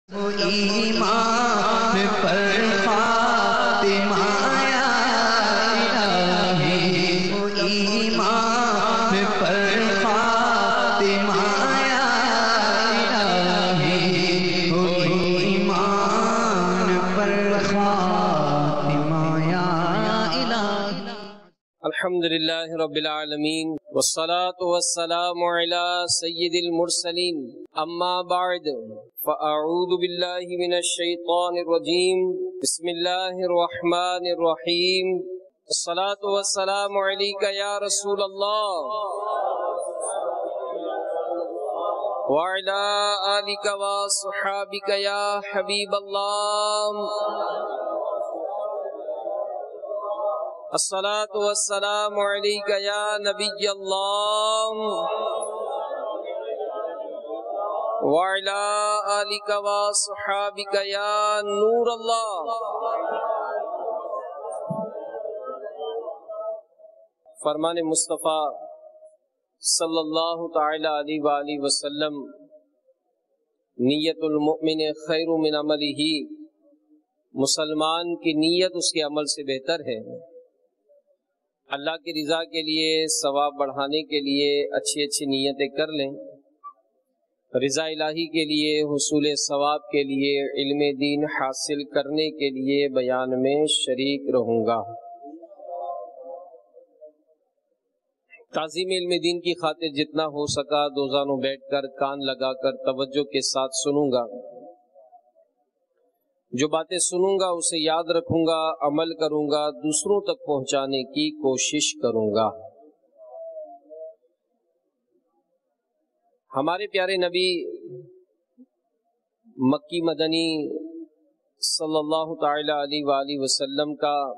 ایمان پر فاطمہ یا الہی، ایمان پر فاطمہ یا الہی، ایمان پر فاطمہ یا الہی۔ الحمدللہ رب العالمین والصلاة والسلام علی سید المرسلین، اما بعد فاعوذ باللہ من الشیطان الرجیم، بسم اللہ الرحمن الرحیم۔ الصلاة والسلام علیک یا رسول اللہ وعلی آلک وصحابک یا حبیب اللہ۔ الصلاة والسلام علیک یا نبی اللہ وعلی آلک وصحابک یا نور اللہ۔ فرمان مصطفیٰ صلی اللہ تعالی علیہ وآلہ وسلم، نیت المؤمن خیر من عملہ، مسلمان کی نیت اس کے عمل سے بہتر ہے۔ اللہ کی رضا کے لیے، ثواب بڑھانے کے لیے اچھی اچھی نیتیں کر لیں۔ رضا الہی کے لیے، حصول ثواب کے لیے، علم دین حاصل کرنے کے لیے بیان میں شریک رہوں گا۔ تعظیم علم دین کی خاطر جتنا ہو سکا دو زانوں بیٹھ کر کان لگا کر توجہ کے ساتھ سنوں گا۔ جو باتیں سنوں گا اسے یاد رکھوں گا، عمل کروں گا، دوسروں تک پہنچانے کی کوشش کروں گا۔ ہمارے پیارے نبی مکی مدنی صلی اللہ تعالی علیہ وآلہ وسلم کا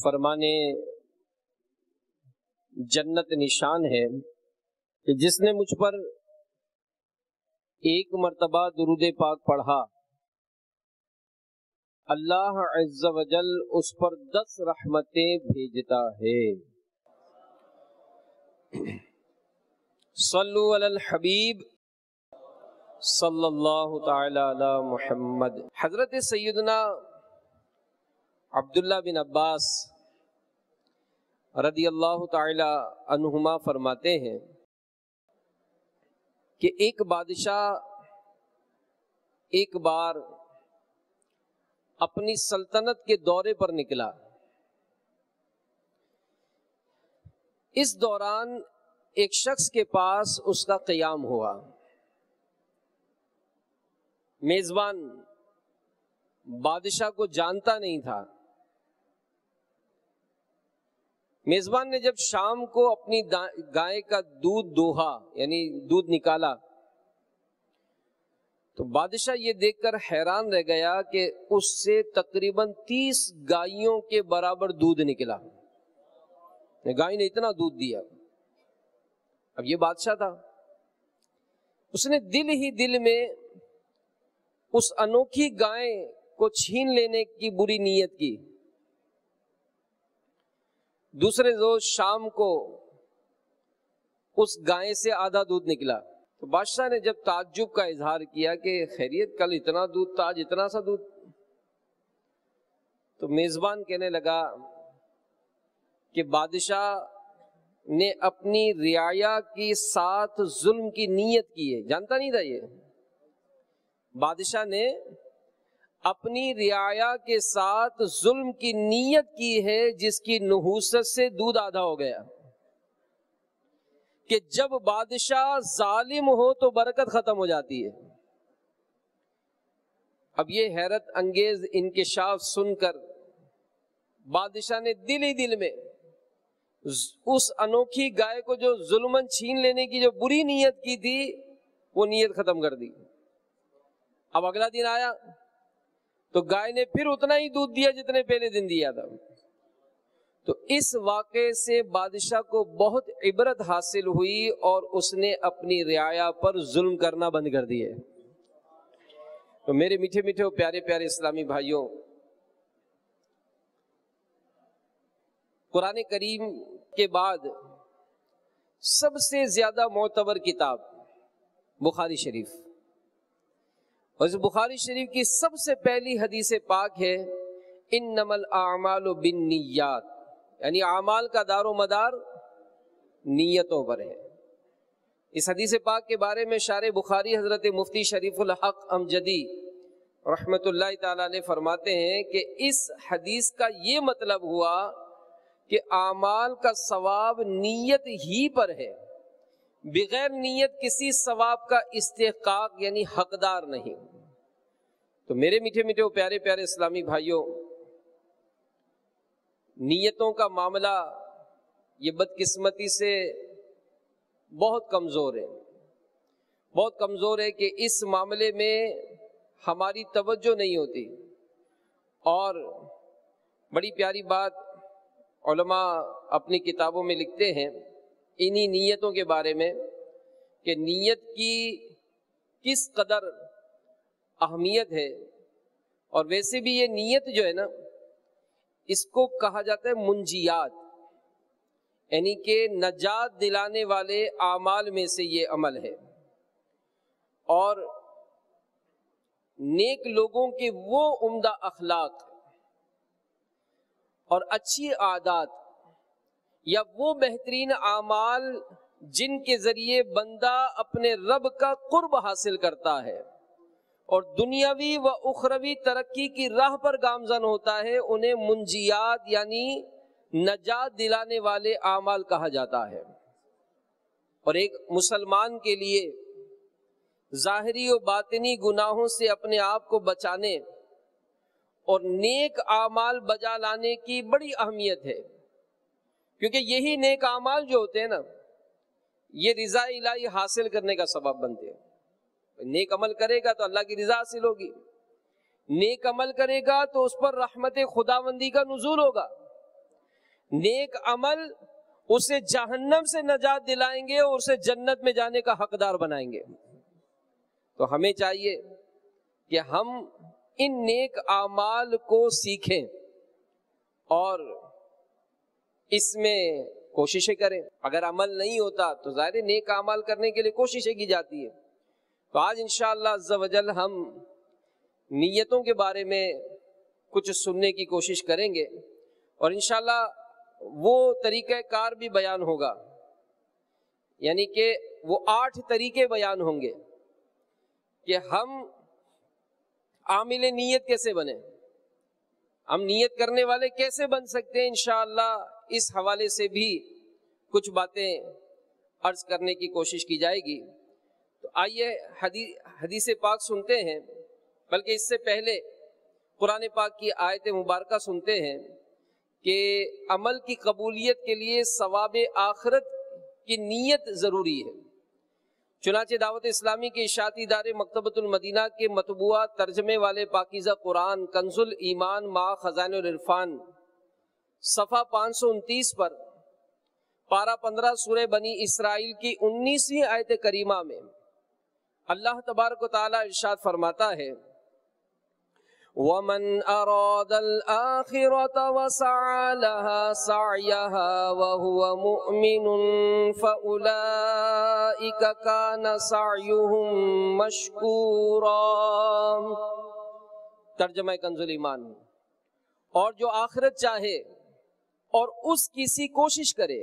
فرمان جنت نشان ہے کہ جس نے مجھ پر ایک مرتبہ درود پاک پڑھا، اللہ عز و جل اس پر 10 رحمتیں بھیجتا ہے۔ صلو علی الحبیب صلی اللہ تعالی علی محمد۔ حضرت سیدنا عبداللہ بن عباس رضی اللہ تعالی عنہما فرماتے ہیں کہ ایک بادشاہ ایک بار اپنی سلطنت کے دورے پر نکلا۔ اس دوران ایک شخص کے پاس اس کا قیام ہوا۔ میزبان بادشاہ کو جانتا نہیں تھا۔ میزبان نے جب شام کو اپنی گائے کا دودھ دوہا، یعنی دودھ نکالا، تو بادشاہ یہ دیکھ کر حیران رہ گیا کہ اس سے تقریباً 30 گائیوں کے برابر دودھ نکلا۔ گائے نے اتنا دودھ دیا۔ اب یہ بادشاہ تھا، اس نے دل ہی دل میں اس انوکھی گائے کو چھین لینے کی بری نیت کی۔ دوسرے روز شام کو اس گائے سے آدھا دودھ نکلا۔ تو بادشاہ نے جب تعجب کا اظہار کیا کہ خیریت، کل اتنا دودھ تھا، آج اتنا سا دودھ؟ تو میزبان کہنے لگا کہ بادشاہ نے اپنی رعایا کے ساتھ ظلم کی نیت کی ہے۔ جانتا نہیں تھا یہ؟ بادشاہ نے اپنی رعایا کے ساتھ ظلم کی نیت کی ہے، جس کی نحوست سے دودھ آدھا ہو گیا۔ کہ جب بادشاہ ظالم ہو تو برکت ختم ہو جاتی ہے۔ اب یہ حیرت انگیز انکشاف سن کر بادشاہ نے دل ہی دل میں اس انوکھی گائے کو جو ظلمن چھین لینے کی جو بری نیت کی تھی، وہ نیت ختم کر دی۔ اب اگلا دن آیا تو گائے نے پھر اتنا ہی دودھ دیا جتنے پہلے دن دیا تھا۔ تو اس واقعے سے بادشاہ کو بہت عبرت حاصل ہوئی اور اس نے اپنی رعایا پر ظلم کرنا بند کر دیے۔ تو میرے میٹھے میٹھے اور پیارے پیارے اسلامی بھائیوں، قرآن کریم کے بعد سب سے زیادہ معتبر کتاب بخاری شریف، اور اس بخاری شریف کی سب سے پہلی حدیث پاک ہے انما الاعمال بالنیات، یعنی اعمال کا دار و مدار نیتوں پر ہے۔ اس حدیث پاک کے بارے میں شارح بخاری حضرت مفتی شریف الحق امجدی رحمت اللہ تعالی علیہ فرماتے ہیں کہ اس حدیث کا یہ مطلب ہوا کہ اعمال کا ثواب نیت ہی پر ہے، بغیر نیت کسی ثواب کا استحقاق یعنی حقدار نہیں۔ تو میرے میٹھے میٹھے پیارے پیارے اسلامی بھائیوں، نیتوں کا معاملہ یہ بدقسمتی سے بہت کمزور ہے، بہت کمزور ہے کہ اس معاملے میں ہماری توجہ نہیں ہوتی۔ اور بڑی پیاری بات علماء اپنی کتابوں میں لکھتے ہیں انہی نیتوں کے بارے میں کہ نیت کی کس قدر اہمیت ہے۔ اور ویسے بھی یہ نیت جو ہے نا، اس کو کہا جاتا ہے منجیات، یعنی کہ نجات دلانے والے اعمال میں سے یہ عمل ہے۔ اور نیک لوگوں کے وہ عمدہ اخلاق اور اچھی عادات یا وہ بہترین اعمال جن کے ذریعے بندہ اپنے رب کا قرب حاصل کرتا ہے اور دنیاوی و اخروی ترقی کی راہ پر گامزن ہوتا ہے، انہیں منجیات یعنی نجات دلانے والے اعمال کہا جاتا ہے۔ اور ایک مسلمان کے لیے ظاہری و باطنی گناہوں سے اپنے آپ کو بچانے اور نیک اعمال بجا لانے کی بڑی اہمیت ہے، کیونکہ یہی نیک اعمال جو ہوتے ہیں نا، یہ رضا الہی حاصل کرنے کا سبب بنتے ہیں۔ نیک عمل کرے گا تو اللہ کی رضا حاصل ہوگی، نیک عمل کرے گا تو اس پر رحمت خداوندی کا نزول ہوگا، نیک عمل اسے جہنم سے نجات دلائیں گے اور اسے جنت میں جانے کا حقدار بنائیں گے۔ تو ہمیں چاہیے کہ ہم ان نیک اعمال کو سیکھیں اور اس میں کوششیں کریں۔ اگر عمل نہیں ہوتا تو ظاہر نیک اعمال کرنے کے لیے کوششیں کی جاتی ہے۔ تو آج انشاءاللہ عز و جل ہم نیتوں کے بارے میں کچھ سننے کی کوشش کریں گے، اور انشاءاللہ وہ طریقہ کار بھی بیان ہوگا، یعنی کہ وہ 8 طریقے بیان ہوں گے کہ ہم عامل نیت کیسے بنیں، ہم نیت کرنے والے کیسے بن سکتے ہیں۔ انشاءاللہ اس حوالے سے بھی کچھ باتیں عرض کرنے کی کوشش کی جائے گی۔ تو آئیے حدیث پاک سنتے ہیں، بلکہ اس سے پہلے قرآن پاک کی آیت مبارکہ سنتے ہیں کہ عمل کی قبولیت کے لیے ثواب آخرت کی نیت ضروری ہے۔ چنانچہ دعوت اسلامی کے اشاعتی ادارے مکتبۃ المدینہ کے مطبوعہ ترجمے والے پاکیزہ قرآن کنز الایمان مع خزائن العرفان صفحہ 529 پر پارہ 15 سورہ بنی اسرائیل کی 19ویں آیت کریمہ میں اللہ تبارک و تعالی ارشاد فرماتا ہے وَمَنْ أَرَادَ الْآخِرَةَ وَسَعَى لَهَا سَعْيَهَا وَهُوَ مُؤْمِنٌ فَأُولَئِكَ كَانَ سَعْيُهُمْ مَشْكُورًا۔ ترجمہ کنز الایمان، اور جو آخرت چاہے اور اس کسی کوشش کرے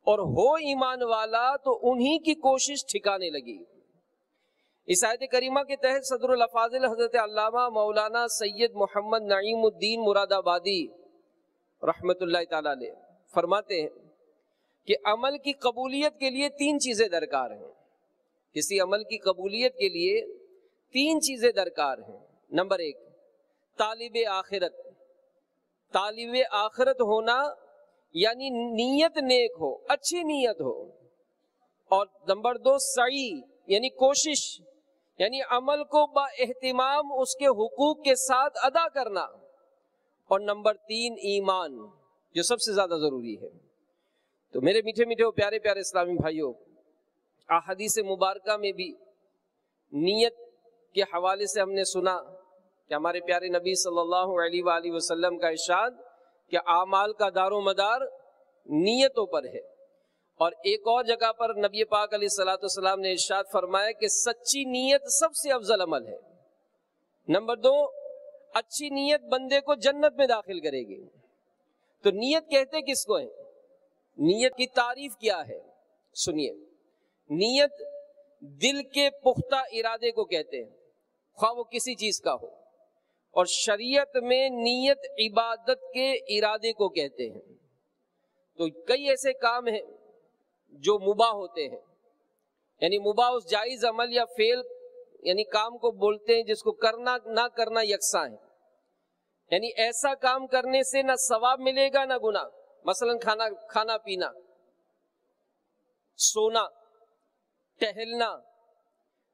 اور ہو ایمان والا تو انہی کی کوشش ٹھکانے لگی۔ اس آیت کریمہ کے تحت صدر الافاضل حضرت علامہ مولانا سید محمد نعیم الدین مراد آبادی رحمت اللہ تعالی علیہ فرماتے ہیں کہ عمل کی قبولیت کے لیے 3 چیزیں درکار ہیں۔ کسی عمل کی قبولیت کے لیے 3 چیزیں درکار ہیں۔ نمبر 1، طالب آخرت، طالب آخرت ہونا، یعنی نیت نیک ہو، اچھی نیت ہو۔ اور نمبر 2، سعی یعنی کوشش، یعنی عمل کو با اہتمام اس کے حقوق کے ساتھ ادا کرنا۔ اور نمبر 3، ایمان، جو سب سے زیادہ ضروری ہے۔ تو میرے میٹھے میٹھے و پیارے پیارے اسلامی بھائیوں، احادیث مبارکہ میں بھی نیت کے حوالے سے ہم نے سنا کہ ہمارے پیارے نبی صلی اللہ علیہ وآلہ وسلم کا ارشاد کہ اعمال کا دار و مدار نیتوں پر ہے۔ اور ایک اور جگہ پر نبی پاک علیہ الصلوۃ والسلام نے ارشاد فرمایا کہ سچی نیت سب سے افضل عمل ہے۔ نمبر 2، اچھی نیت بندے کو جنت میں داخل کرے گی. تو نیت کہتے کس کو ہے؟ نیت کی تعریف کیا ہے؟ سنیے، نیت دل کے پختہ ارادے کو کہتے ہیں، خواہ وہ کسی چیز کا ہو. اور شریعت میں نیت عبادت کے ارادے کو کہتے ہیں. تو کئی ایسے کام ہیں جو مباح ہوتے ہیں، یعنی مباح اس جائز عمل یا فعل یعنی کام کو بولتے ہیں جس کو کرنا نہ کرنا یکساں ہے. یعنی ایسا کام کرنے سے نہ ثواب ملے گا نہ گناہ. مثلا کھانا پینا، سونا، ٹہلنا،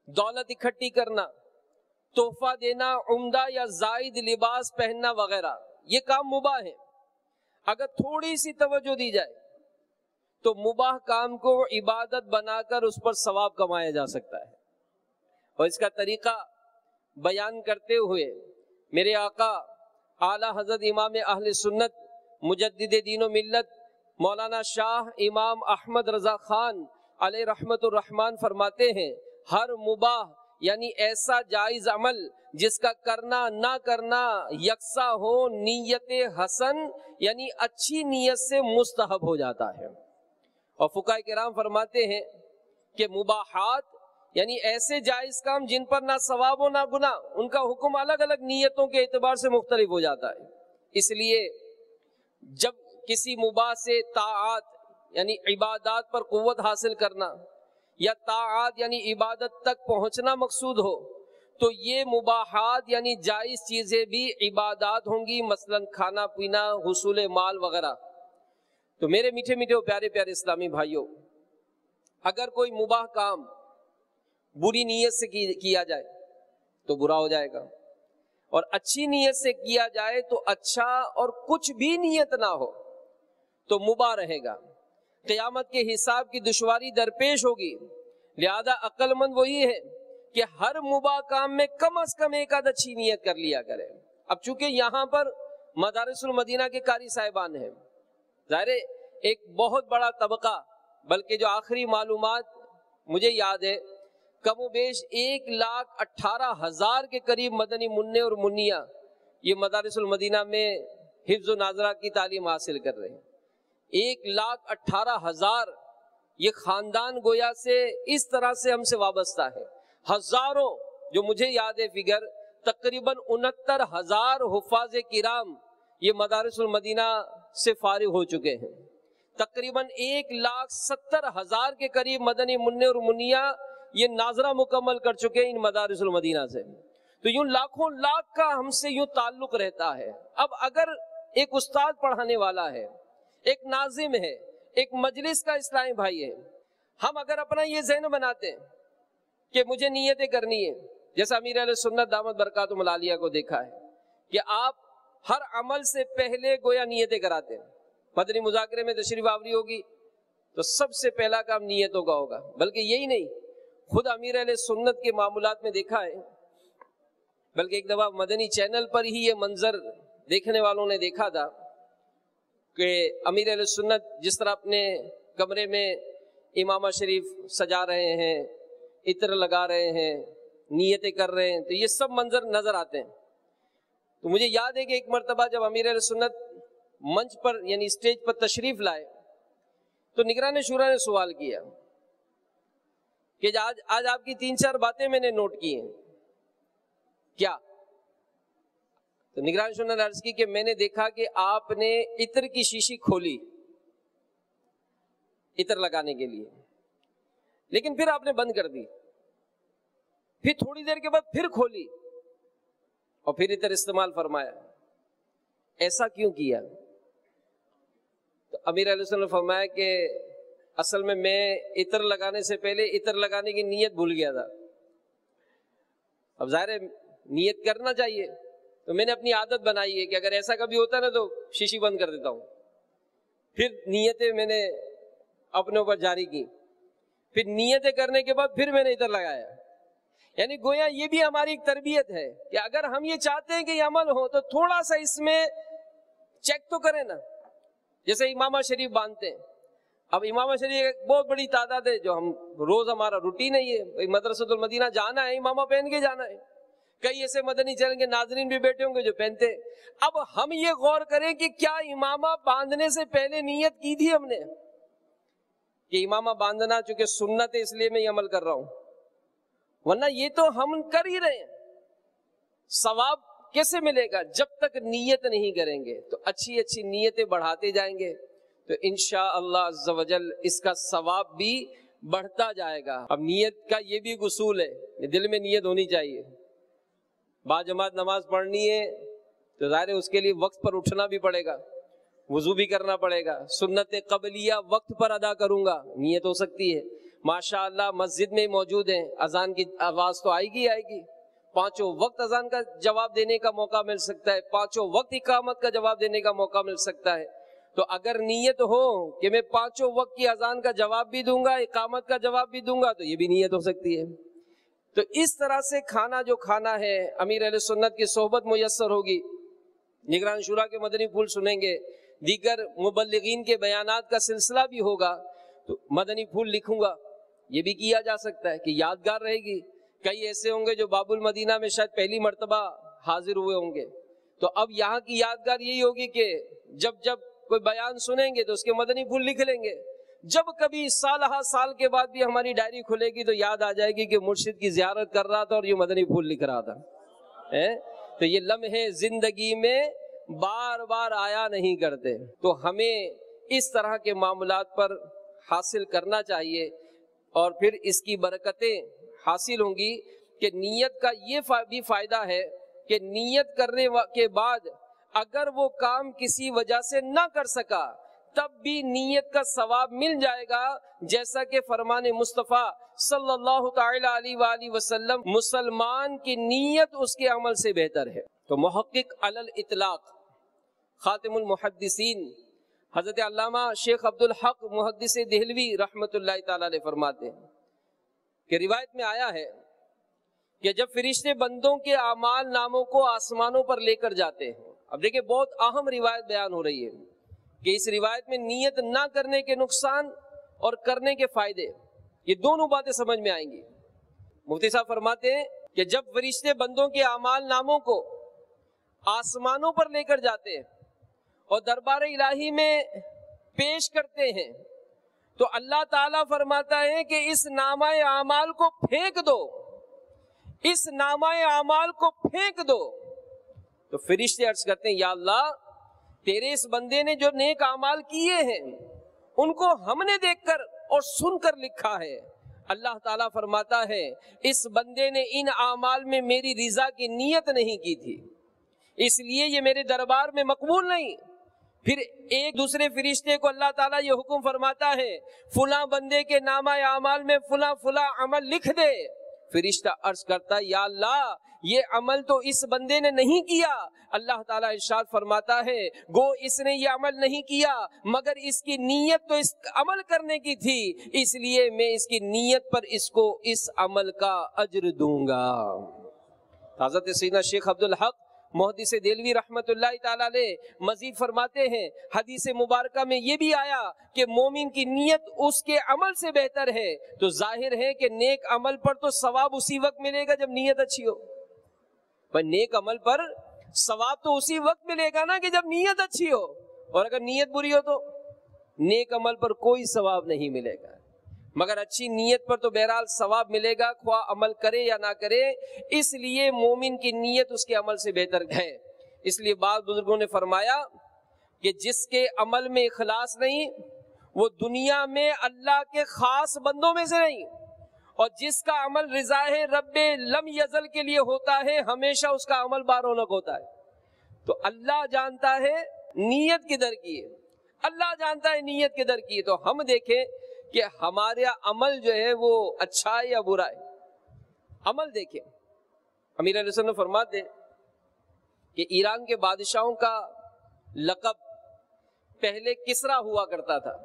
دولت اکٹھی کرنا، تحفہ دینا، عمدہ یا زائد لباس پہننا وغیرہ، یہ کام مباح ہے. اگر تھوڑی سی توجہ دی جائے تو مباح کام کو عبادت بنا کر اس پر ثواب کمایا جا سکتا ہے. اور اس کا طریقہ بیان کرتے ہوئے میرے آقا اعلیٰ حضرت امام اہل سنت مجدد دین و ملت مولانا شاہ امام احمد رضا خان علیہ رحمت الرحمن فرماتے ہیں، ہر مباح یعنی ایسا جائز عمل جس کا کرنا نہ کرنا یکساں ہو، نیت حسن یعنی اچھی نیت سے مستحب ہو جاتا ہے. اور فقہاء کرام فرماتے ہیں کہ مباحات یعنی ایسے جائز کام جن پر نہ ثواب ہو نہ گناہ، ان کا حکم الگ الگ نیتوں کے اعتبار سے مختلف ہو جاتا ہے. اس لیے جب کسی مباح سے طاعات یعنی عبادات پر قوت حاصل کرنا یا طاعات یعنی عبادت تک پہنچنا مقصود ہو تو یہ مباحات یعنی جائز چیزیں بھی عبادات ہوں گی، مثلا کھانا پینا، حصول مال وغیرہ. تو میرے میٹھے میٹھے پیارے پیارے اسلامی بھائیوں، اگر کوئی مباح کام بری نیت سے کیا جائے تو برا ہو جائے گا، اور اچھی نیت سے کیا جائے تو اچھا، اور کچھ بھی نیت نہ ہو تو مباح رہے گا. قیامت کے حساب کی دشواری درپیش ہوگی. لہذا عقل مند وہی ہے کہ ہر مباح کام میں کم از کم ایک آدھ اچھی نیت کر لیا کرے. اب چونکہ یہاں پر مدارس المدینہ کے قاری صاحبان ہیں، ظاہر ہے ایک بہت بڑا طبقہ، بلکہ جو آخری معلومات مجھے یاد ہے کم و بیش 1,18,000 کے قریب مدنی منع اور منیہ یہ مدارس المدینہ میں حفظ و ناظرہ کی تعلیم حاصل کر رہے ہیں. 1,18,000 یہ خاندان گویا سے اس طرح سے ہم سے وابستہ ہے. ہزاروں، جو مجھے یاد ہے فگر، تقریباً 69,000 حفاظ کرام یہ مدارس المدینہ سے فارغ ہو چکے ہیں. تقریباً 1,70,000 کے قریب مدنی منع اور منیہ یہ ناظرہ مکمل کر چکے ہیں ان مدارس المدینہ سے. تو یوں لاکھوں لاکھ کا ہم سے یوں تعلق رہتا ہے. اب اگر ایک استاد پڑھانے والا ہے، ایک ناظم ہے، ایک مجلس کا اسلامی بھائی ہے، ہم اگر اپنا یہ ذہن بناتے ہیں کہ مجھے نیتیں کرنی ہے، جیسا امیر اہل سنت دامت برکاتہم العالیہ کو دیکھا ہے کہ آپ ہر عمل سے پہلے گویا نیتیں کراتے ہیں. مدنی مذاکرے میں تشریف آوری ہوگی تو سب سے پہلا کام نیتوں کا ہوگا. بلکہ یہی نہیں، خود امیر اہل سنت کے معمولات میں دیکھا ہے، بلکہ ایک دفعہ مدنی چینل پر ہی یہ منظر دیکھنے والوں نے دیکھا تھا کہ امیر اہل سنت جس طرح اپنے کمرے میں امامہ شریف سجا رہے ہیں، عطر لگا رہے ہیں، نیتیں کر رہے ہیں، تو یہ سب منظر نظر آتے ہیں. تو مجھے یاد ہے کہ ایک مرتبہ جب امیر اہل سنت منچ پر یعنی اسٹیج پر تشریف لائے تو نگران شورا نے سوال کیا کہ آج آپ کی 3-4 باتیں میں نے نوٹ کی ہیں کیا؟ تو نگران شورا نے عرض کی کہ میں نے دیکھا کہ آپ نے عطر کی شیشی کھولی عطر لگانے کے لیے، لیکن پھر آپ نے بند کر دی، پھر تھوڑی دیر کے بعد پھر کھولی اور پھر عطر استعمال فرمایا. ایسا کیوں کیا؟ تو امیر علیہ السلام نے فرمایا کہ اصل میں عطر لگانے سے پہلے عطر لگانے کی نیت بھول گیا تھا. اب ظاہر ہے نیت کرنا چاہیے، تو میں نے اپنی عادت بنائی ہے کہ اگر ایسا کبھی ہوتا ہے نا تو شیشی بند کر دیتا ہوں، پھر نیتیں میں نے اپنے اوپر جاری کی، پھر نیتیں کرنے کے بعد پھر میں نے عطر لگایا. یعنی گویا یہ بھی ہماری ایک تربیت ہے کہ اگر ہم یہ چاہتے ہیں کہ یہ عمل ہو تو تھوڑا سا اس میں چیک تو کریں نا. جیسے امامہ شریف باندھتے ہیں، اب امامہ شریف ایک بہت بڑی تعداد ہے جو ہم روز ہمارا روٹین ہے، یہ مدرسۃ المدینہ جانا ہے امامہ پہن کے جانا ہے. کئی ایسے مدنی چینل کے ناظرین بھی بیٹھے ہوں گے جو پہنتے. اب ہم یہ غور کریں کہ کیا امامہ باندھنے سے پہلے نیت کی تھی ہم نے کہ امامہ باندھنا چونکہ سنت ہے اس لیے میں یہ عمل کر رہا ہوں, ورنہ یہ تو ہم کر ہی رہے ہیں. ثواب کیسے ملے گا؟ جب تک نیت نہیں کریں گے. تو اچھی اچھی نیتیں بڑھاتے جائیں گے تو انشاءاللہ عز و جل اس کا ثواب بھی بڑھتا جائے گا. اب نیت کا یہ بھی ایک اصول ہے, دل میں نیت ہونی چاہیے. باجماعت نماز پڑھنی ہے تو ظاہر ہے اس کے لیے وقت پر اٹھنا بھی پڑے گا, وضو بھی کرنا پڑے گا. سنت قبلیہ وقت پر ادا کروں گا, نیت ہو سکتی ہے. ماشاءاللہ مسجد میں موجود ہیں, اذان کی آواز تو آئے گی. پانچوں وقت اذان کا جواب دینے کا موقع مل سکتا ہے, پانچوں وقت اقامت کا جواب دینے کا موقع مل سکتا ہے. تو اگر نیت ہو کہ میں پانچوں وقت کی اذان کا جواب بھی دوں گا, اقامت کا جواب بھی دوں گا, تو یہ بھی نیت ہو سکتی ہے. تو اس طرح سے کھانا جو کھانا ہے, امیر اہل سنت کی صحبت میسر ہوگی, نگران شورا کے مدنی پھول سنیں گے, دیگر مبلغین کے بیانات کا سلسلہ بھی ہوگا, تو مدنی پھول لکھوں گا. یہ بھی کیا جا سکتا ہے کہ یادگار رہے گی. کئی ایسے ہوں گے جو باب المدینہ میں شاید پہلی مرتبہ حاضر ہوئے ہوں گے, تو اب یہاں کی یادگار یہی ہوگی کہ جب کوئی بیان سنیں گے تو اس کے مدنی پھول لکھ لیں گے. جب کبھی سال کے بعد بھی ہماری ڈائری کھلے گی تو یاد آ جائے گی کہ مرشد کی زیارت کر رہا تھا اور یہ مدنی پھول لکھ رہا تھا. تو یہ لمحے زندگی میں بار بار آیا نہیں کرتے. تو ہمیں اس طرح کے معاملات پر حاصل کرنا چاہیے, اور پھر اس کی برکتیں حاصل ہوں گی کہ نیت کا یہ بھی فائدہ ہے کہ نیت کرنے کے بعد اگر وہ کام کسی وجہ سے نہ کر سکا تب بھی نیت کا ثواب مل جائے گا, جیسا کہ فرمان مصطفیٰ صلی اللہ تعالی علیہ وآلہ وسلم, مسلمان کی نیت اس کے عمل سے بہتر ہے. تو محقق علی الاطلاق خاتم المحدثین حضرت علامہ شیخ عبدالحق محدث دہلوی رحمت اللہ تعالی علیہ فرماتے ہیں کہ روایت میں آیا ہے کہ جب فرشتے بندوں کے اعمال ناموں کو آسمانوں پر لے کر جاتے ہیں. اب دیکھیں بہت اہم روایت بیان ہو رہی ہے کہ اس روایت میں نیت نہ کرنے کے نقصان اور کرنے کے فائدے, یہ دونوں باتیں سمجھ میں آئیں گی. مفتی صاحب فرماتے ہیں کہ جب فرشتے بندوں کے اعمال ناموں کو آسمانوں پر لے کر جاتے ہیں اور دربار الہی میں پیش کرتے ہیں تو اللہ تعالیٰ فرماتا ہے کہ اس نامہ اعمال کو پھینک دو, اس نامہ اعمال کو پھینک دو. تو فرشتے عرض کرتے ہیں یا اللہ تیرے اس بندے نے جو نیک اعمال کیے ہیں ان کو ہم نے دیکھ کر اور سن کر لکھا ہے. اللہ تعالیٰ فرماتا ہے اس بندے نے ان اعمال میں میری رضا کی نیت نہیں کی تھی, اس لیے یہ میرے دربار میں مقبول نہیں. پھر ایک دوسرے فرشتے کو اللہ تعالیٰ یہ حکم فرماتا ہے فلاں بندے کے نامہ اعمال میں فلاں فلاں عمل لکھ دے. فرشتہ عرض کرتا ہے یا اللہ یہ عمل تو اس بندے نے نہیں کیا. اللہ تعالیٰ ارشاد فرماتا ہے گو اس نے یہ عمل نہیں کیا مگر اس کی نیت تو اس عمل کرنے کی تھی, اس لیے میں اس کی نیت پر اس کو اس عمل کا اجر دوں گا. حضرت سیدنا شیخ عبدالحق محدث دہلوی رحمت اللہ تعالی علیہ مزید فرماتے ہیں حدیث مبارکہ میں یہ بھی آیا کہ مومن کی نیت اس کے عمل سے بہتر ہے. تو ظاہر ہے کہ نیک عمل پر تو ثواب اسی وقت ملے گا جب نیت اچھی ہو. پر نیک عمل پر ثواب تو اسی وقت ملے گا نا کہ جب نیت اچھی ہو, اور اگر نیت بری ہو تو نیک عمل پر کوئی ثواب نہیں ملے گا. مگر اچھی نیت پر تو بہرحال ثواب ملے گا خواہ عمل کرے یا نہ کرے. اس لیے مومن کی نیت اس کے عمل سے بہتر ہے. اس لیے بعض بزرگوں نے فرمایا کہ جس کے عمل میں اخلاص نہیں وہ دنیا میں اللہ کے خاص بندوں میں سے نہیں, اور جس کا عمل رضا رب لم یزل کے لیے ہوتا ہے ہمیشہ اس کا عمل بارونق ہوتا ہے. تو اللہ جانتا ہے نیت کدھر کی ہے, اللہ جانتا ہے نیت کدھر کی ہے. تو ہم دیکھیں کہ ہمارا عمل جو ہے وہ اچھا ہے یا برا ہے. عمل دیکھیں. امیر علیہ السلام فرماتے کہ ایران کے بادشاہوں کا لقب پہلے کسرا ہوا کرتا تھا,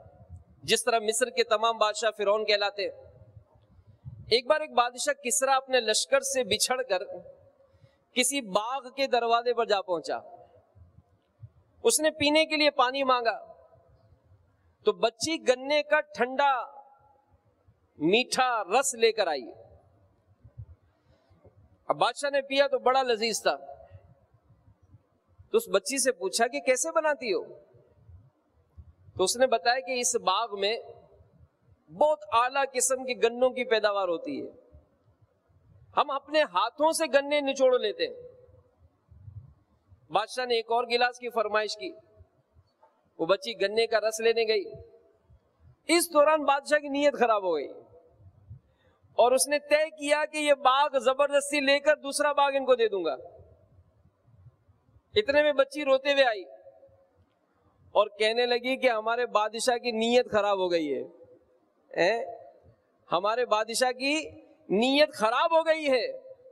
جس طرح مصر کے تمام بادشاہ فرعون کہلاتے. ایک بار ایک بادشاہ کسرا اپنے لشکر سے بچھڑ کر کسی باغ کے دروازے پر جا پہنچا. اس نے پینے کے لیے پانی مانگا تو بچی گنے کا ٹھنڈا میٹھا رس لے کر آئی. اب بادشاہ نے پیا تو بڑا لذیذ تھا. تو اس بچی سے پوچھا کہ کیسے بناتی ہو؟ تو اس نے بتایا کہ اس باغ میں بہت اعلیٰ قسم کی گنوں کی پیداوار ہوتی ہے. ہم اپنے ہاتھوں سے گنے نچوڑ لیتے ہیں. بادشاہ نے ایک اور گلاس کی فرمائش کی. وہ بچی گنے کا رس لینے گئی. اس دوران بادشاہ کی نیت خراب ہو گئی اور اس نے طے کیا کہ یہ باغ زبردستی لے کر دوسرا باغ ان کو دے دوں گا. اتنے میں بچی روتے ہوئے آئی اور کہنے لگی کہ ہمارے بادشاہ کی نیت خراب ہو گئی ہے. ہمارے بادشاہ کی نیت خراب ہو گئی ہے.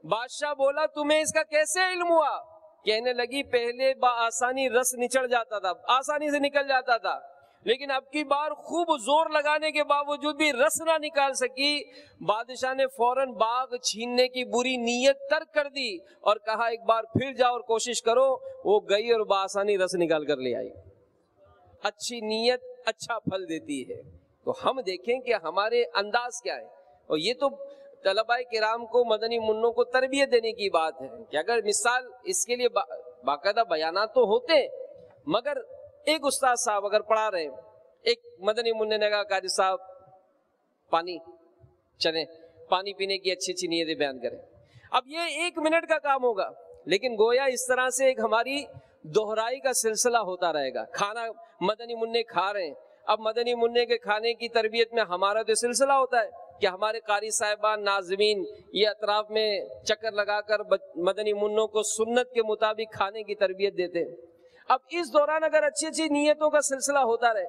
بادشاہ بولا تمہیں اس کا کیسے علم ہوا؟ کہنے لگی پہلے آسانی رس نچڑ جاتا تھا, آسانی سے نکل جاتا تھا, لیکن اب کی بار خوب زور لگانے کے باوجود بھی رس نہ نکال سکی. بادشاہ نے فوراً باغ چھیننے کی بری نیت ترک کر دی اور کہا ایک بار پھر جاؤ اور کوشش کرو. وہ گئی اور بآسانی رس نکال کر لے آئی. اچھی نیت اچھا پھل دیتی ہے. تو ہم دیکھیں کہ ہمارے انداز کیا ہے. اور یہ تو طلباء کرام کو, مدنی منوں کو تربیت دینے کی بات ہے کہ اگر مثال اس کے لیے باقاعدہ بیانات تو ہوتے, مگر ایک استاد صاحب اگر پڑھا رہے ہیں, ایک مدنی منع نے کہا قاری صاحب پانی, چلیں پانی پینے کی اچھی اچھی نیتیں بیان کریں. اب یہ 1 منٹ کا کام ہوگا, لیکن گویا اس طرح سے ایک ہماری دوہرائی کا سلسلہ ہوتا رہے گا. کھانا مدنی منع کھا رہے ہیں, اب مدنی منع کے کھانے کی تربیت میں ہمارا تو سلسلہ ہوتا ہے کہ ہمارے قاری صاحبان ناظمین یہ اطراف میں چکر لگا کر مدنی منوں کو سنت کے مطابق کھانے کی تربیت دیتے ہیں. اب اس دوران اگر اچھی اچھی نیتوں کا سلسلہ ہوتا رہے,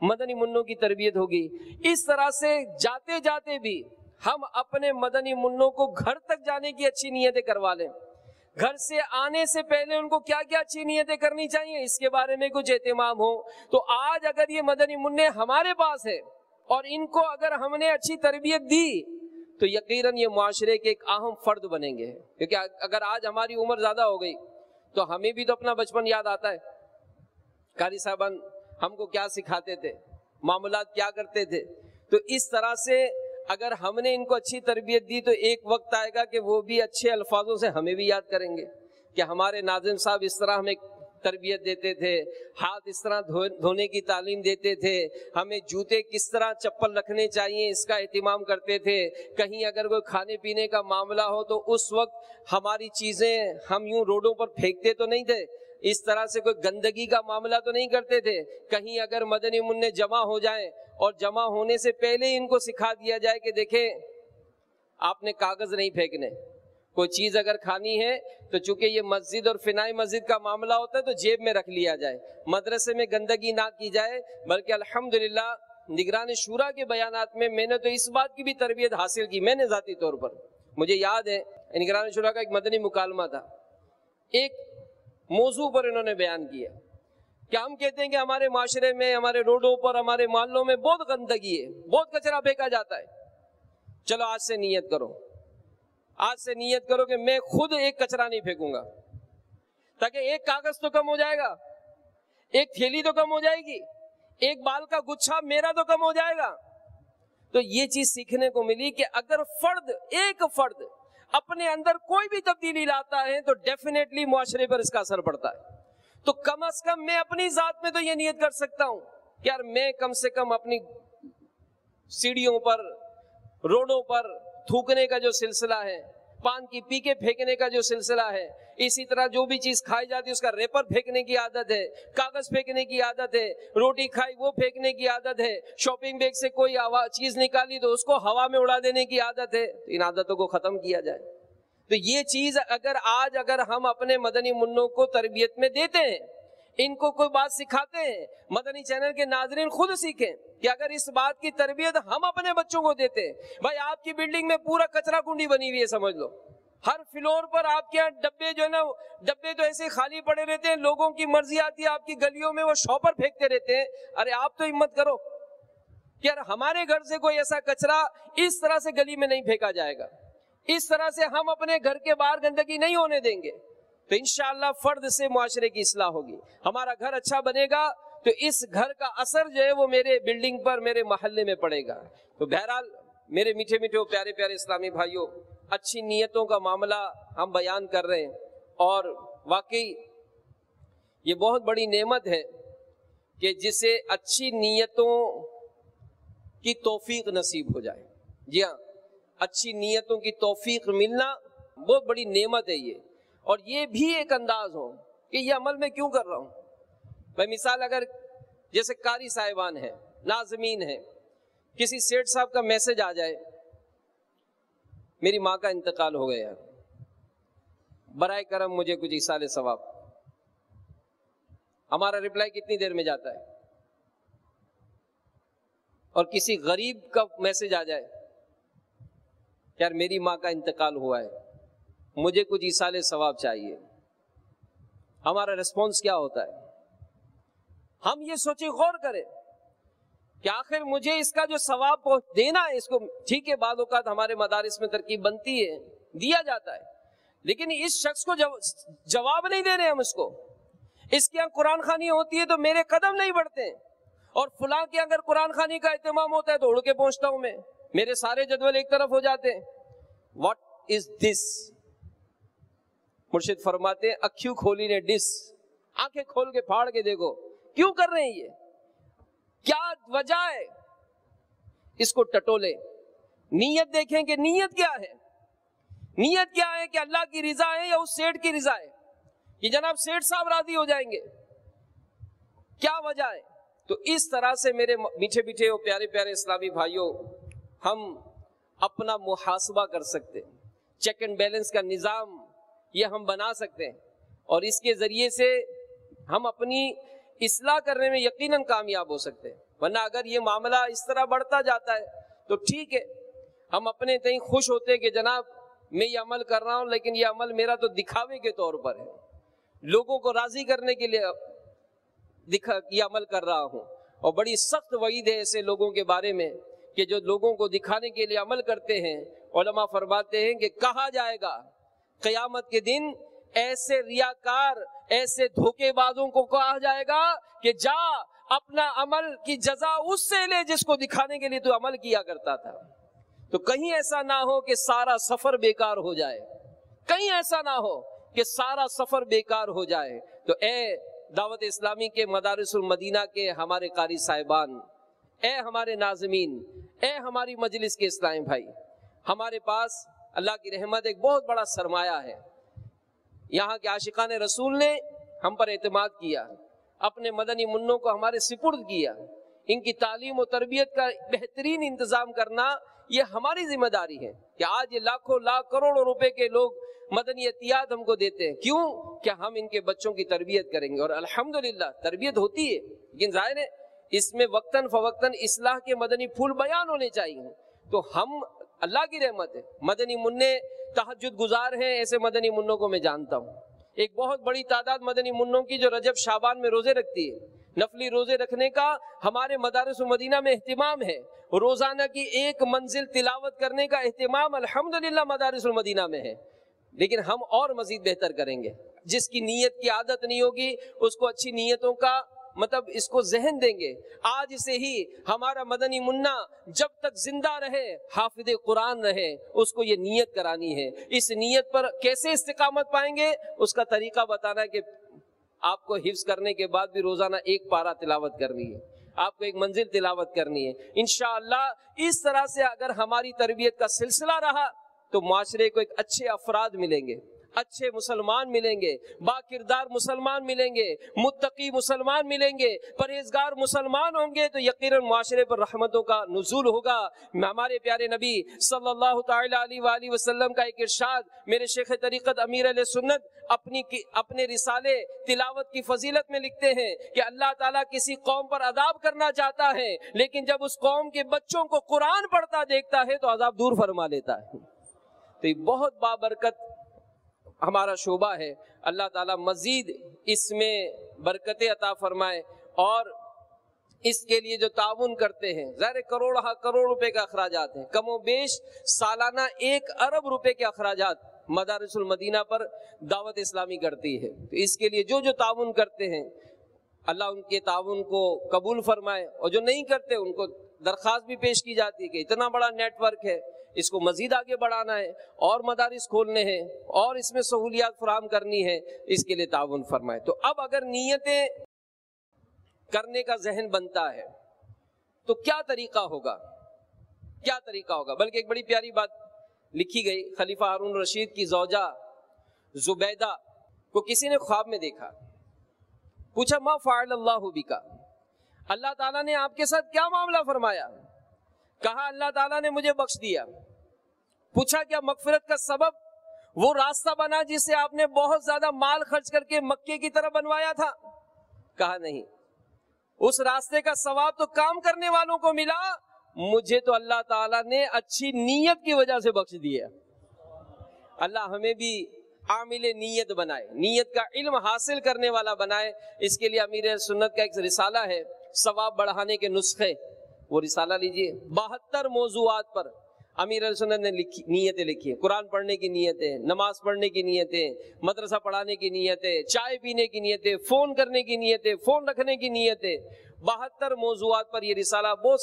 مدنی منوں کی تربیت ہوگی. اس طرح سے جاتے جاتے بھی ہم اپنے مدنی منوں کو گھر تک جانے کی اچھی نیتیں کروا لیں. گھر سے آنے سے پہلے ان کو کیا کیا اچھی نیتیں کرنی چاہیے اس کے بارے میں کچھ اہتمام ہو. تو آج اگر یہ مدنی منع ہمارے پاس ہے اور ان کو اگر ہم نے اچھی تربیت دی تو یقیناً یہ معاشرے کے ایک اہم فرد بنیں گے. کیونکہ اگر آج ہماری عمر زیادہ ہو گئی تو ہمیں بھی تو اپنا بچپن یاد آتا ہے. قاری صاحبان ہم کو کیا سکھاتے تھے, معاملات کیا کرتے تھے. تو اس طرح سے اگر ہم نے ان کو اچھی تربیت دی تو ایک وقت آئے گا کہ وہ بھی اچھے الفاظوں سے ہمیں بھی یاد کریں گے کہ ہمارے ناظم صاحب اس طرح ہمیں تربیت دیتے تھے, ہاتھ اس طرح دھونے کی تعلیم دیتے تھے, ہمیں جوتے کس طرح چپل رکھنے چاہیے اس کا اہتمام کرتے تھے. کہیں اگر کوئی کھانے پینے کا معاملہ ہو تو اس وقت ہماری چیزیں ہم یوں روڈوں پر پھینکتے تو نہیں تھے, اس طرح سے کوئی گندگی کا معاملہ تو نہیں کرتے تھے. کہیں اگر مدنی منع جمع ہو جائیں اور جمع ہونے سے پہلے ان کو سکھا دیا جائے کہ دیکھیں آپ نے کاغذ نہیں پھینکنے, کوئی چیز اگر کھانی ہے تو چونکہ یہ مسجد اور فنائی مسجد کا معاملہ ہوتا ہے تو جیب میں رکھ لیا جائے, مدرسے میں گندگی نہ کی جائے. بلکہ الحمدللہ نگران شورا کے بیانات میں میں نے تو اس بات کی بھی تربیت حاصل کی. میں نے ذاتی طور پر, مجھے یاد ہے نگران شورا کا ایک مدنی مکالمہ تھا, ایک موضوع پر انہوں نے بیان کیا کہ ہم کہتے ہیں کہ ہمارے معاشرے میں, ہمارے روڈوں پر, ہمارے محلوں میں بہت گندگی ہے, بہت کچرا پھینکا جاتا ہے. چلو آج سے نیت کرو, آج سے نیت کرو کہ میں خود ایک کچرا نہیں پھینکوں گا, تاکہ ایک کاغذ تو کم ہو جائے گا, ایک تھیلی تو کم ہو جائے گی, ایک بال کا گچھا میرا تو کم ہو جائے گا. تو یہ چیز سیکھنے کو ملی کہ اگر ایک فرد اپنے اندر کوئی بھی تبدیلی لاتا ہے تو ڈیفینیٹلی معاشرے پر اس کا اثر پڑتا ہے. تو کم از کم میں اپنی ذات میں تو یہ نیت کر سکتا ہوں کہ یار میں کم سے کم اپنی سیڑھیوں پر, روڈوں پر تھوکنے کا جو سلسلہ ہے, پان کی پی کے پھینکنے کا جو سلسلہ ہے, اسی طرح جو بھی چیز کھائی جاتی ہے اس کا ریپر پھینکنے کی عادت ہے, کاغذ پھینکنے کی عادت ہے, روٹی کھائی وہ پھینکنے کی عادت ہے, شاپنگ بیگ سے کوئی چیز نکالی تو اس کو ہوا میں اڑا دینے کی عادت ہے. ان عادتوں کو ختم کیا جائے. تو یہ چیز اگر ہم اپنے مدنی منوں کو تربیت میں دیتے ہیں, ان کو کوئی بات سکھاتے ہیں, مدنی چینل کے ناظرین خود سیکھیں کہ اگر اس بات کی تربیت ہم اپنے بچوں کو دیتے ہیں. بھائی آپ کی بلڈنگ میں پورا کچرا کنڈی بنی ہوئی ہے, سمجھ لو ہر فلور پر آپ کے ڈبے جو ہے نا, ڈبے تو ایسے خالی پڑے رہتے ہیں, لوگوں کی مرضی آتی ہے آپ کی گلیوں میں وہ شاپر پھینکتے رہتے ہیں. ارے آپ تو ہمت کرو کہ یار ہمارے گھر سے کوئی ایسا کچرا اس طرح سے گلی میں نہیں پھینکا جائے گا, اس طرح سے ہم اپنے گھر کے باہر گندگی نہیں ہونے دیں گے. تو انشاءاللہ فرد سے معاشرے کی اصلاح ہوگی. ہمارا گھر اچھا بنے گا تو اس گھر کا اثر جو ہے وہ میرے بلڈنگ پر, میرے محلے میں پڑے گا. تو بہرحال میرے میٹھے میٹھے پیارے پیارے اسلامی بھائیوں, اچھی نیتوں کا معاملہ ہم بیان کر رہے ہیں، اور واقعی یہ بہت بڑی نعمت ہے کہ جسے اچھی نیتوں کی توفیق نصیب ہو جائے۔ جی ہاں، اچھی نیتوں کی توفیق ملنا بہت بڑی نعمت ہے یہ، اور یہ بھی ایک انداز ہو کہ یہ عمل میں کیوں کر رہا ہوں۔ میں مثال اگر جیسے قاری صاحبان ہیں، ناظمین ہیں، کسی سیٹھ صاحب کا میسج آ جائے میری ماں کا انتقال ہو گیا، برائے کرم مجھے کچھ ایصال ثواب، ہمارا رپلائی کتنی دیر میں جاتا ہے؟ اور کسی غریب کا میسج آ جائے یار میری ماں کا انتقال ہوا ہے، مجھے کچھ ایصال ثواب چاہیے، ہمارا ریسپانس کیا ہوتا ہے؟ ہم یہ سوچیں، غور کریں کہ آخر مجھے اس کا جو ثواب دینا ہے، اس کو ٹھیک ہے بعض اوقات ہمارے مدارس میں ترکیب بنتی ہے، دیا جاتا ہے، لیکن اس شخص کو جواب نہیں دے رہے ہم اس کے یہاں قرآن خوانی ہوتی ہے تو میرے قدم نہیں بڑھتے ہیں، اور فلاں کے اگر قرآن خوانی کا اہتمام ہوتا ہے تو اڑ کے پہنچتا ہوں میں، میرے سارے جدول ایک طرف ہو جاتے ہیں۔ واٹ از دس؟ مرشد فرماتے ہیں اکھیوں کھولی نے ڈس، آنکھیں کھول کے پھاڑ کے دیکھو کیوں کر رہے ہیں، یہ کیا وجہ ہے؟ اس کو ٹٹولے، نیت دیکھیں کہ نیت کیا ہے، نیت کیا ہے کہ اللہ کی رضا ہے یا اس سیٹھ کی رضا ہے کہ جناب سیٹھ صاحب راضی ہو جائیں گے، کیا وجہ ہے؟ تو اس طرح سے میرے میٹھے میٹھے اور پیارے پیارے اسلامی بھائیوں، ہم اپنا محاسبہ کر سکتے ہیں، چیک اینڈ بیلنس کا نظام یہ ہم بنا سکتے ہیں، اور اس کے ذریعے سے ہم اپنی اصلاح کرنے میں یقیناً کامیاب ہو سکتے ہیں۔ ورنہ اگر یہ معاملہ اس طرح بڑھتا جاتا ہے تو ٹھیک ہے، ہم اپنے تئیں خوش ہوتے ہیں کہ جناب میں یہ عمل کر رہا ہوں، لیکن یہ عمل میرا تو دکھاوے کے طور پر ہے، لوگوں کو راضی کرنے کے لیے یہ عمل کر رہا ہوں، اور بڑی سخت وعید ہے ایسے لوگوں کے بارے میں کہ جو لوگوں کو دکھانے کے لیے عمل کرتے ہیں۔ علماء فرماتے ہیں کہ کہا جائے گا قیامت کے دن ایسے ریاکار، ایسے دھوکے بازوں کو کہا جائے گا کہ جا اپنا عمل کی جزا اس سے لے جس کو دکھانے کے لیے تو عمل کیا کرتا تھا۔ تو کہیں ایسا نہ ہو کہ سارا سفر بیکار ہو جائے، کہیں ایسا نہ ہو کہ سارا سفر بیکار ہو جائے۔ تو اے دعوت اسلامی کے مدارس المدینہ کے ہمارے قاری صاحبان، اے ہمارے ناظمین، اے ہماری مجلس کے اسلامی بھائی، ہمارے پاس اللہ کی رحمت ایک بہت بڑا سرمایہ ہے۔ یہاں کے عاشقان رسول نے ہم پر اعتماد کیا، اپنے مدنی منوں کو ہمارے سپرد کیا، ان کی تعلیم و تربیت کا بہترین انتظام کرنا یہ ہماری ذمہ داری ہے کہ آج یہ لاکھوں لاکھ کروڑوں روپے کے لوگ مدنی عطیات ہم کو دیتے ہیں، کیوں کہ ہم ان کے بچوں کی تربیت کریں گے، اور الحمدللہ تربیت ہوتی ہے، لیکن ظاہر ہے اس میں وقتاً فوقتاً اصلاح کے مدنی پھول بیان ہونے چاہیے۔ تو ہم اللہ کی رحمت ہے مدنی منع تہجد گزار ہیں، ایسے مدنی منوں کو میں جانتا ہوں۔ ایک بہت بڑی تعداد مدنی منوں کی جو رجب شعبان میں روزے رکھتی ہے، نفلی روزے رکھنے کا ہمارے مدارس المدینہ میں اہتمام ہے، روزانہ کی ایک منزل تلاوت کرنے کا اہتمام الحمدللہ مدارس المدینہ میں ہے، لیکن ہم اور مزید بہتر کریں گے۔ جس کی نیت کی عادت نہیں ہوگی اس کو اچھی نیتوں کا اس کو ذہن دیں گے۔ آج سے ہی ہمارا مدنی منا جب تک زندہ رہے، حافظ قرآن رہے، اس کو یہ نیت کرانی ہے۔ اس نیت پر کیسے استقامت پائیں گے اس کا طریقہ بتانا ہے کہ آپ کو حفظ کرنے کے بعد بھی روزانہ ایک پارہ تلاوت کرنی ہے، آپ کو ایک منزل تلاوت کرنی ہے۔ انشاءاللہ اس طرح سے اگر ہماری تربیت کا سلسلہ رہا تو معاشرے کو ایک اچھے افراد ملیں گے، اچھے مسلمان ملیں گے، با کردار مسلمان ملیں گے، متقی مسلمان ملیں گے، پرہیزگار مسلمان ہوں گے، تو یقیناً معاشرے پر رحمتوں کا نزول ہوگا۔ ہمارے پیارے نبی صلی اللہ تعالی علیہ وآلہ وسلم کا ایک ارشاد، میرے شیخ طریقت امیر علیہ سنت اپنے رسالے تلاوت کی فضیلت میں لکھتے ہیں کہ اللہ تعالیٰ کسی قوم پر عذاب کرنا چاہتا ہے، لیکن جب اس قوم کے بچوں کو قرآن پڑھتا دیکھتا ہے تو عذاب دور فرما لیتا ہے۔ تو یہ بہت بابرکت ہمارا شعبہ ہے، اللہ تعالیٰ مزید اس میں برکتیں عطا فرمائے، اور اس کے لیے جو تعاون کرتے ہیں، ظاہر کروڑ روپے کا اخراجات ہیں، کم و بیش سالانہ 1 ارب روپے کے اخراجات مدارس المدینہ پر دعوت اسلامی کرتی ہے۔ تو اس کے لیے جو تعاون کرتے ہیں اللہ ان کے تعاون کو قبول فرمائے، اور جو نہیں کرتے ان کو درخواست بھی پیش کی جاتی ہے کہ اتنا بڑا نیٹ ورک ہے، اس کو مزید آگے بڑھانا ہے اور مدارس کھولنے ہیں اور اس میں سہولیات فراہم کرنی ہے، اس کے لیے تعاون فرمائے۔ تو اب اگر نیتیں کرنے کا ذہن بنتا ہے تو کیا طریقہ ہوگا، کیا طریقہ ہوگا؟ بلکہ ایک بڑی پیاری بات لکھی گئی، خلیفہ ہارون رشید کی زوجہ زبیدہ کو کسی نے خواب میں دیکھا، پوچھا ما فعل اللہ بکا، اللہ تعالیٰ نے آپ کے ساتھ کیا معاملہ فرمایا؟ کہا اللہ تعالیٰ نے مجھے بخش دیا۔ پوچھا کیا مغفرت کا سبب وہ راستہ بنا جس سے آپ نے بہت زیادہ مال خرچ کر کے مکے کی طرف بنوایا تھا؟ کہا نہیں، اس راستے کا ثواب تو کام کرنے والوں کو ملا، مجھے تو اللہ تعالیٰ نے اچھی نیت کی وجہ سے بخش دیا۔ اللہ ہمیں بھی عامل نیت بنائے، نیت کا علم حاصل کرنے والا بنائے۔ اس کے لیے امیر سنت کا ایک رسالہ ہے ثواب بڑھانے کے نسخے، وہ رسالہ لیجئے۔ 72 موضوعات پر امیر سنت نے نیتیں لکھی ہیں، قرآن پڑھنے کی نیتیں، نماز پڑھنے کی نیتیں، مدرسہ پڑھانے کی نیتیں، چائے پینے کی نیتیں، فون کرنے کی نیتیں، فون رکھنے کی نیتیں، 72 موضوعات پر یہ رسالہ بہت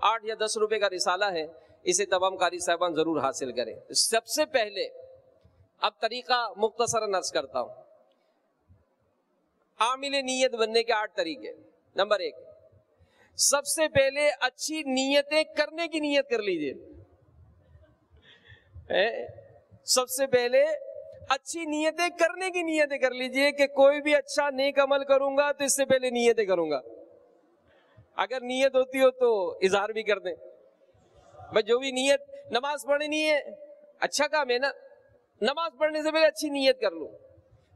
8 یا 10 روپے کا رسالہ ہے، اسے تمام قاری صاحبان ضرور حاصل کریں۔ سب سے پہلے اب طریقہ مختصراً عرض کرتا ہوں، عامل نیت بننے کے 8 طریقے۔ نمبر 1، سب سے پہلے اچھی نیتیں کرنے کی نیت کر لیجئے۔ سب سے پہلے اچھی نیتیں کرنے کی نیتیں کر لیجئے کہ کوئی بھی اچھا نیک عمل کروں گا تو اس سے پہلے نیتیں کروں گا۔ اگر نیت ہوتی ہو تو اظہار بھی کر دیں، بس جو بھی نیت، نماز پڑھنی ہے اچھا کام ہے نا، نماز پڑھنے سے پہلے اچھی نیت کر لوں۔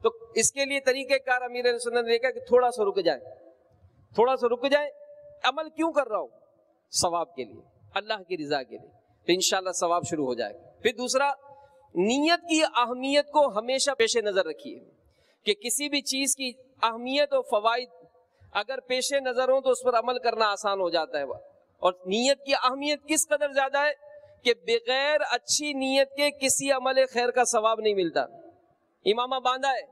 تو اس کے لیے طریقہ کار امیر سنت نے کہا کہ تھوڑا سا رک جائیں، تھوڑا سا رک جائیں۔ عمل کیوں کر رہا ہوں؟ ثواب کے لیے، اللہ کی رضا کے لیے، تو انشاءاللہ ثواب شروع ہو جائے گا۔ پھر دوسرا، نیت کی اہمیت کو ہمیشہ پیش نظر رکھیے کہ کسی بھی چیز کی اہمیت اور فوائد اگر پیش نظر ہوں تو اس پر عمل کرنا آسان ہو جاتا ہے۔ اور نیت کی اہمیت کس قدر زیادہ ہے کہ بغیر اچھی نیت کے کسی عمل خیر کا ثواب نہیں ملتا۔ امامہ باندھا ہے،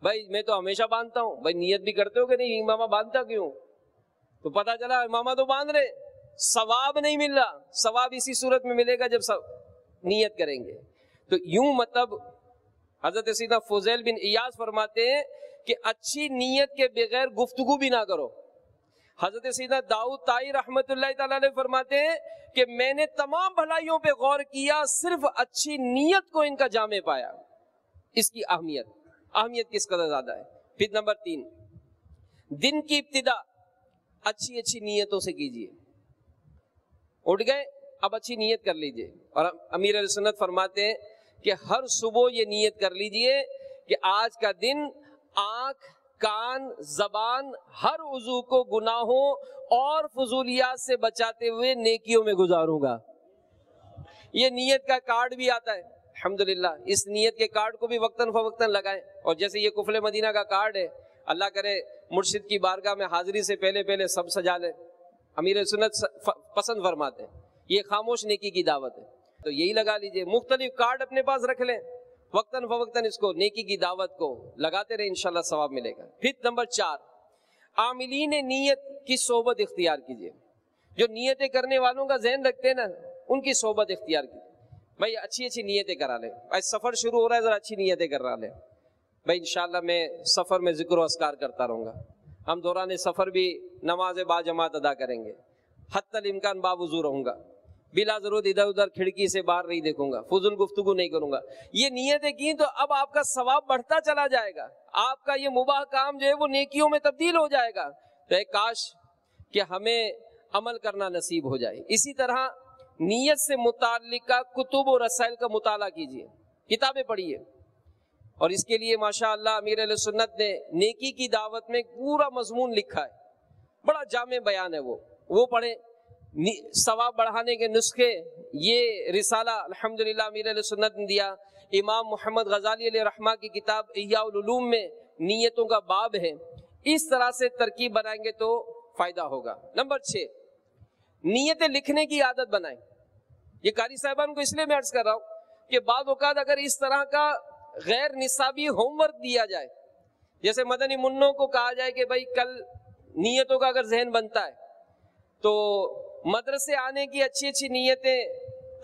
بھائی میں تو ہمیشہ باندھتا ہوں، بھائی نیت بھی کرتے ہو کہ نہیں امامہ باندھتا کیوں؟ تو پتا چلا امامہ تو باندھ رہے، ثواب نہیں مل رہا۔ ثواب اسی صورت میں ملے گا جب نیت کریں گے۔ تو یوں مطلب حضرت سیدنا فضیل بن ایاز فرماتے ہیں کہ اچھی نیت کے بغیر گفتگو بھی نہ کرو۔ حضرت سیدنا داؤد طائی رحمت اللہ تعالیٰ علیہ فرماتے ہیں کہ میں نے تمام بھلائیوں پہ غور کیا، صرف اچھی نیت کو ان کا جامع پایا۔ اس کی اہمیت کس قدر زیادہ ہے۔ پھر نمبر 3، دن کی ابتدا اچھی نیتوں سے کیجیے۔ اٹھ گئے، اب اچھی نیت کر لیجئے۔ اور امیر علیہ سنت فرماتے ہیں کہ ہر صبح یہ نیت کر لیجئے کہ آج کا دن آنکھ، کان، زبان، ہر عضو کو گناہوں اور فضولیات سے بچاتے ہوئے نیکیوں میں گزاروں گا۔ یہ نیت کا کارڈ بھی آتا ہے الحمدللہ، اس نیت کے کارڈ کو بھی وقتاً فوقتاً لگائیں۔ اور جیسے یہ کفل مدینہ کا کارڈ ہے، اللہ کرے مرشد کی بارگاہ میں حاضری سے پہلے سب سجا لیں، امیر سنت پسند فرماتے ہیں۔ یہ خاموش نیکی کی دعوت ہے، تو یہی لگا لیجئے۔ مختلف کارڈ اپنے پاس رکھ لیں، وقتاً فوقتاً اس کو نیکی کی دعوت کو لگاتے رہے، انشاءاللہ ثواب ملے گا۔ پھر نمبر 4، عاملین نیت کی صحبت اختیار کیجئے۔ جو نیتیں کرنے والوں کا ذہن رکھتے ہیں نا، ان کی صحبت اختیار کیجئے۔ بھائی اچھی نیتیں کرا لیں، بھائی سفر شروع ہو رہا ہے ذرا اچھی نیتیں کرا لیں۔ بھائی انشاءاللہ میں سفر میں ذکر و اذکار کرتا رہوں گا، ہم دوران سفر بھی نماز با جماعت ادا کریں گے، حتی الامکان باوضو رہوں گا، بلا ضرورت ادھر ادھر کھڑکی سے باہر نہیں دیکھوں گا، فضول گفتگو نہیں کروں گا۔ یہ نیتیں کی تو اب آپ کا ثواب بڑھتا چلا جائے گا، آپ کا یہ مباح کام جو ہے وہ نیکیوں میں تبدیل ہو جائے گا۔ تو کاش کہ ہمیں عمل کرنا نصیب ہو جائے۔ اسی طرح نیت سے متعلقہ کتب و رسائل کا مطالعہ کیجیے، کتابیں پڑھیے۔ اور اس کے لیے ماشاءاللہ امیر علیہ سنت نے نیکی کی دعوت میں پورا مضمون لکھا ہے، بڑا جامع بیان ہے، وہ پڑھیں۔ ثواب بڑھانے کے نسخے، یہ رسالہ الحمدللہ امیر علیہ سنت نے دیا۔ امام محمد غزالی علیہ رحمہ کی کتاب احیاء العلوم میں نیتوں کا باب ہے۔ اس طرح سے ترکیب بنائیں گے تو فائدہ ہوگا۔ نمبر 6، نیتیں لکھنے کی عادت بنائیں۔ یہ قاری صاحبان کو اس لیے میں عرض کر رہا ہوں کہ بعض اوقات اگر اس طرح کا غیر نصابی ہوم ورک دیا جائے، جیسے مدنی منوں کو کہا جائے کہ بھائی کل نیتوں کا اگر ذہن بنتا ہے تو مدرسے آنے کی اچھی نیتیں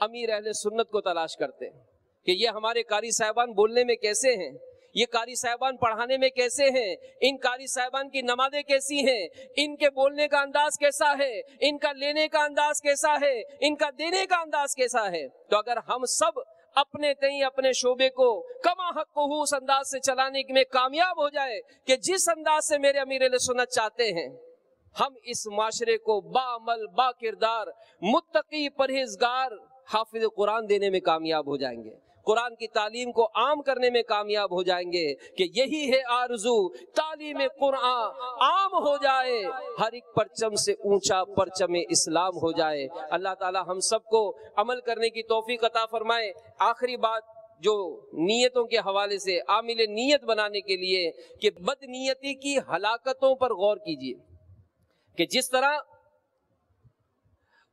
امیر اہل سنت کو تلاش کرتے ہیں کہ یہ ہمارے قاری صاحبان بولنے میں کیسے ہیں، یہ قاری صاحبان پڑھانے میں کیسے ہیں، ان قاری صاحبان کی نمازیں کیسی ہیں، ان کے بولنے کا انداز کیسا ہے، ان کا لینے کا انداز کیسا ہے، ان کا دینے کا انداز کیسا ہے۔ تو اگر ہم سب اپنے تئیں اپنے شعبے کو کما حق کو اس انداز سے چلانے میں کامیاب ہو جائے کہ جس انداز سے میرے امیر اہل سنت چاہتے ہیں، ہم اس معاشرے کو با عمل، با کردار، متقی، پرہیزگار، حافظ قرآن دینے میں کامیاب ہو جائیں گے، قرآن کی تعلیم کو عام کرنے میں کامیاب ہو جائیں گے کہ یہی ہے آرزو، تعلیم قرآن عام ہو جائے، ہر ایک پرچم سے اونچا پرچم اسلام ہو جائے۔ اللہ تعالی ہم سب کو عمل کرنے کی توفیق عطا فرمائے۔ آخری بات جو نیتوں کے حوالے سے عامل نیت بنانے کے لیے کہ بد نیتی کی ہلاکتوں پر غور کیجئے کہ جس طرح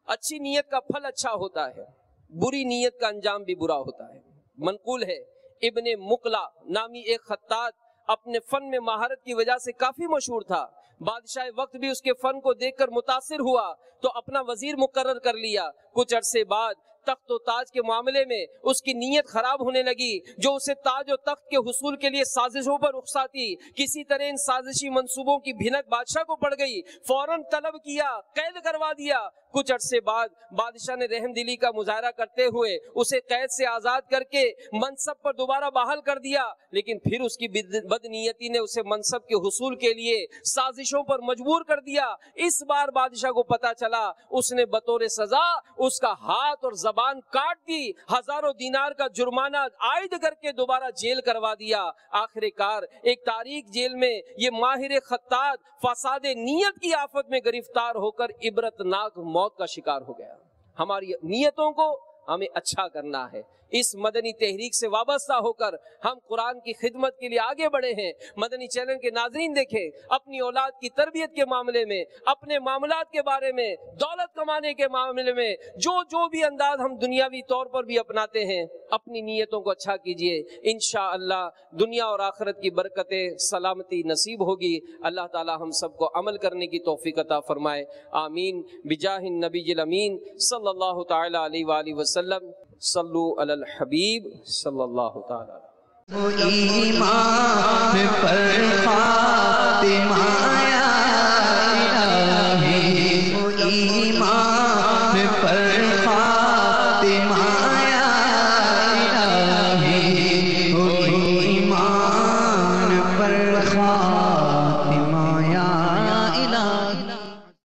اچھی نیت کا پھل اچھا ہوتا ہے، بری نیت کا انجام بھی برا ہوتا ہے۔ منقول ہے ابن مقلا نامی ایک خطاط اپنے فن میں مہارت کی وجہ سے کافی مشہور تھا۔ بادشاہ وقت بھی اس کے فن کو دیکھ کر متاثر ہوا تو اپنا وزیر مقرر کر لیا۔ کچھ عرصے بعد تخت و تاج کے معاملے میں اس کی نیت خراب ہونے لگی، جو اسے تاج و تخت کے حصول کے لیے سازشوں پر اکساتی۔ کسی طرح ان سازشی منصوبوں کی بھنک بادشاہ کو پڑ گئی، فوراً طلب کیا، قید کروا دیا۔ کچھ عرصے بعد بادشاہ نے رحم دلی کا مظاہرہ کرتے ہوئے اسے قید سے آزاد کر کے منصب پر دوبارہ بحال کر دیا، لیکن پھر اس کی بد نیتی نے اسے منصب کے حصول کے لیے سازشوں پر مجبور کر دیا۔ اس بار بادشاہ کو پتا چلا، اس نے بطور سزا اس کا ہاتھ اور زبان کاٹ دی، ہزاروں دینار کا جرمانہ عائد کر کے دوبارہ جیل کروا دیا۔ آخر کار ایک تاریک جیل میں یہ ماہر خطاط فساد نیت کی آفت میں گرفتار ہو کر عبرتناک موت کا شکار ہو گیا۔ ہماری نیتوں کو ہمیں اچھا کرنا ہے۔ اس مدنی تحریک سے وابستہ ہو کر ہم قرآن کی خدمت کے لیے آگے بڑھے ہیں۔ مدنی چینل کے ناظرین دیکھیں، اپنی اولاد کی تربیت کے معاملے میں، اپنے معاملات کے بارے میں، دولت کمانے کے معاملے میں جو بھی انداز ہم دنیاوی طور پر بھی اپناتے ہیں، اپنی نیتوں کو اچھا کیجئے۔ انشاءاللہ دنیا اور آخرت کی برکتیں، سلامتی نصیب ہوگی۔ اللہ تعالی ہم سب کو عمل کرنے کی توفیق عطا فرمائے، آمین، بجاہ النبی الامین صلی اللہ تعالی علیہ وآلہ وسلم۔ صلو علی الحبیب صلی اللہ تعالی ایمان پر خاتمہ یا الہی، ایمان پر